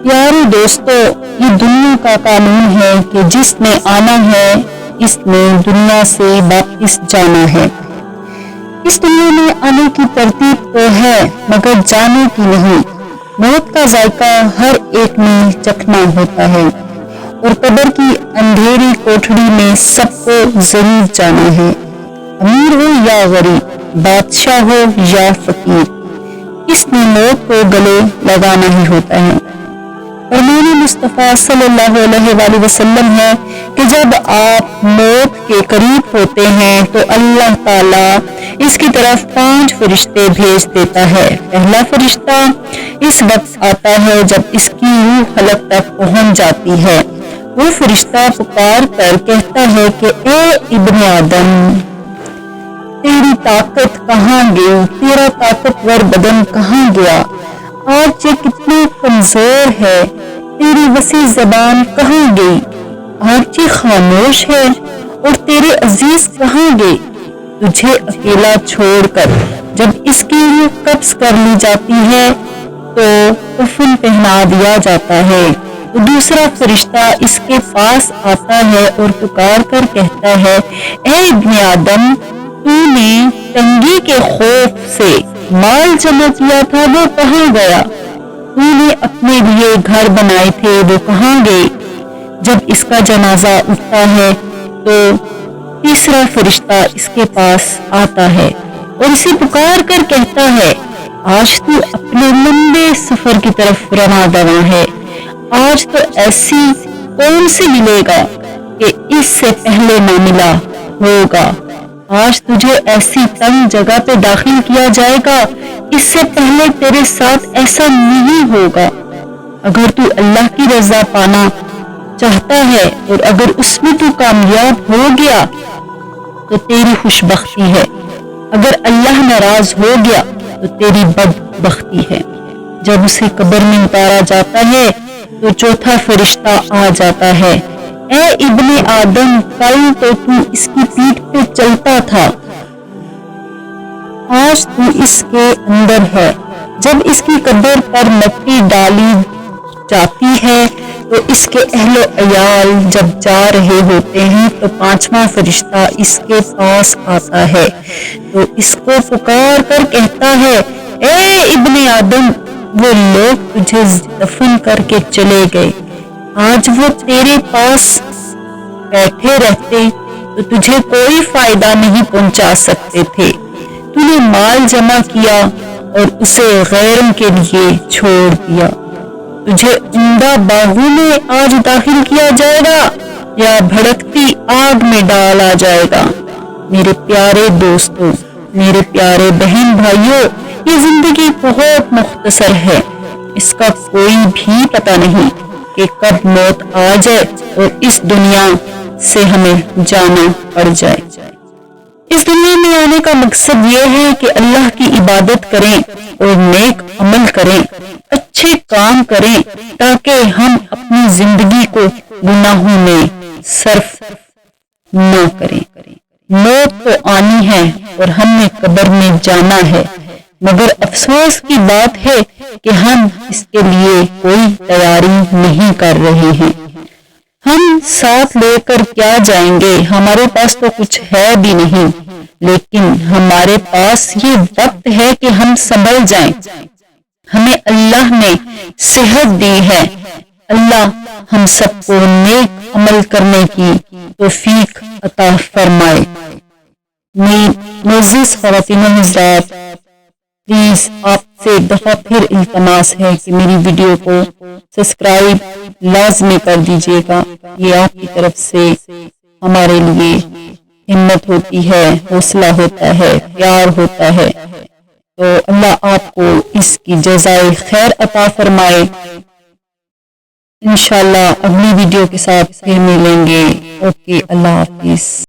پیارے دوستو، یہ دنیا کا قانون ہے کہ جس نے آنا ہے اس نے دنیا سے واپس جانا ہے۔ اس دنیا میں آنے کی ترتیب تو ہے مگر جانے کی نہیں۔ موت کا ذائقہ ہر ایک نے چکھنا ہوتا ہے اور قبر کی اندھیری کوٹھڑی میں سب کو ضرور جانا ہے، امیر ہو یا غریب، بادشاہ ہو یا فقیر، اس نے موت کو گلے لگانا ہی ہوتا ہے۔ فرمان مصطفیٰ صلی اللہ علیہ وآلہ وسلم ہے کہ جب آپ موت کے قریب ہوتے ہیں تو اللہ تعالیٰ اس کی طرف 5 فرشتے بھیج دیتا ہے۔ پہلا فرشتہ اس وقت آتا ہے جب اس کی روح حلق تک پہنچ جاتی ہے۔ وہ فرشتہ پکار کر کہتا ہے کہ اے ابن آدم، تیری طاقت کہاں گئی؟ تیرا طاقتور بدن کہاں گیا؟ آج یہ کتنا کمزور ہے، تیری وسیع زبان کہاں گئی؟ آج یہ خاموش ہے اور تیرے عزیز کہاں گئے؟ تجھے اکیلا چھوڑ کر جب اس کی روح قبض کر لی جاتی ہے تو کفن پہنا دیا جاتا ہے۔ دوسرا فرشتہ اس کے پاس آتا ہے اور پکار کر کہتا ہے، اے ابن آدم، تو نے تنگی کے خوف سے مال جمع کیا تھا، وہ کہاں گیا؟ تو نے اپنے لیے گھر بنائے تھے، وہ کہاں گئے؟ جب اس کا جنازہ اٹھتا ہے تو تیسرا فرشتہ اس کے پاس آتا ہے اور اسے پکار کر کہتا ہے، آج تو اپنے لمبے سفر کی طرف رواں دواں ہے۔ آج تو ایسی کون سے ملے گا کہ اس سے پہلے نہ ملا ہوگا؟ آج تجھے ایسی تنگ جگہ پہ داخل کیا جائے گا، اس سے پہلے تیرے ساتھ ایسا نہیں ہوگا۔ اگر تو اللہ کی رضا پانا چاہتا ہے اور اگر اس میں تو کامیاب ہو گیا تو تیری خوش بختی ہے، اگر اللہ ناراض ہو گیا تو تیری بدبختی ہے۔ جب اسے قبر میں اتارا جاتا ہے تو چوتھا فرشتہ آ جاتا ہے، اے ابن آدم، کل تو اس کی پیٹھ پہ چلتا تھا، آج تو اس کے اندر ہے۔ جب اس کی قبر پر مٹی ڈالی جاتی ہے تو اس کے اہل و عیال جب جا رہے ہوتے ہیں تو 5واں فرشتہ اس کے پاس آتا ہے تو اس کو پکار کر کہتا ہے، اے ابن آدم، وہ لوگ تجھے دفن کر کے چلے گئے، آج وہ تیرے پاس بیٹھے رہتے تو تجھے کوئی فائدہ نہیں پہنچا سکتے تھے۔ تو نے مال جمع کیا اور اسے غیروں کے لیے چھوڑ دیا۔ تجھے عمدہ باغوں میں آج داخل کیا جائے گا یا بھڑکتی آگ میں ڈالا جائے گا۔ میرے پیارے دوستوں، میرے پیارے بہن بھائیوں، یہ زندگی بہت مختصر ہے، اس کا کوئی بھی پتہ نہیں کہ کب موت آ جائے اور اس دنیا سے ہمیں جانا پڑ جائے۔ اس دنیا میں آنے کا مقصد یہ ہے کہ اللہ کی عبادت کریں اور نیک عمل کریں، اچھے کام کریں تاکہ ہم اپنی زندگی کو گناہوں میں صرف نہ کریں۔ موت تو آنی ہے اور ہم نے قبر میں جانا ہے، مگر افسوس کی بات ہے کہ ہم اس کے لیے کوئی تیاری نہیں کر رہے ہیں۔ ہم ساتھ لے کر کیا جائیں گے؟ ہمارے پاس تو کچھ ہے بھی نہیں، لیکن ہمارے پاس یہ وقت ہے کہ ہم سنبھل جائیں۔ ہمیں اللہ نے صحت دی ہے، اللہ ہم سب کو نیک عمل کرنے کی توفیق عطا فرمائے۔ معزز خواتین و حضرات، پلیز آپ سے ایک دفعہ پھر التماس ہے کہ میری ویڈیو کو سبسکرائب لازمی کر دیجیے گا، یہ آپ کی طرف سے ہمارے لیے ہمت ہوتی ہے، حوصلہ ہوتا ہے، پیار ہوتا ہے۔ تو اللہ آپ کو اس کی جزائے خیر عطا فرمائے۔ انشاءاللہ اگلی ویڈیو کے ساتھ پھر ملیں گے۔ اوکے، اللہ حافظ۔